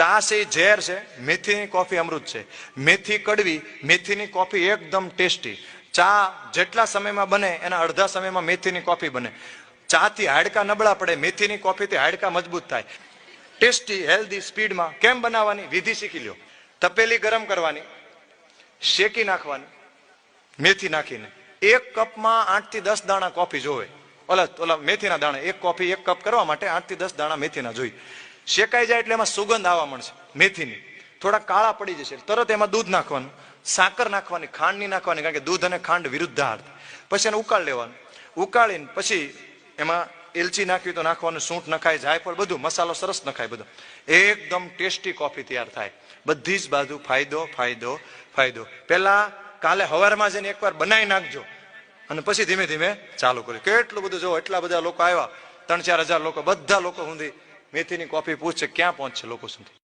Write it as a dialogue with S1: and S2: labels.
S1: ચા છે એ ઝેર છે, મેથીની કોફી અમૃત છે. મેથી કડવી, મેથીની કોફી એકદમ ટેસ્ટી. ચા જેટલા સમયમાં બને એના અડધા સમયમાં મેથીની કોફી બને. ચા થી હાડકા નબળા પડે, મેથીની કોફીથી હાડકા મજબૂત થાય. ટેસ્ટી, હેલ્ધી, સ્પીડમાં. કેમ બનાવવાની વિધિ શીખી લ્યો. તપેલી ગરમ કરવાની, શેકી નાખવાની મેથી નાખીને. 1 કપમાં 8 થી 10 દાણા કોફી જોવે. ઓલા મેથીના દાણા, 1 કોફી 1 કપ કરવા માટે 8 થી 10 દાણા મેથીના જોઈ. શેકાઈ જાય એટલે એમાં સુગંધ આવવા મળશે મેથીની. થોડા કાળા પડી જશે, તરત એમાં દૂધ નાખવાનું, સાકર નાખવાની, ખાંડ નહીં નાખવાની, કારણ કે દૂધ અને ખાંડ વિરુદ્ધાર્થ. પછી એને ઉકાળ લેવાનું. ઉકાળીને પછી એમાં એલચી નાખવી તો નાખવાનું, સૂંઠ નખાય, જાયફળ, બધું મસાલો સરસ નખાય, બધો એકદમ ટેસ્ટી કોફી તૈયાર થાય. બધી જ બાજુ ફાયદો ફાયદો ફાયદો. પેલા કાલે હવારમાં જઈને એકવાર બનાવી નાખજો અને પછી ધીમે ધીમે ચાલુ કર્યું. કેટલું બધું જો, એટલા બધા લોકો આવ્યા, 3-4 હજાર લોકો, બધા લોકો સુધી મેથીની કોફી પૂછશે ક્યાં પહોંચશે લોકો સુધી.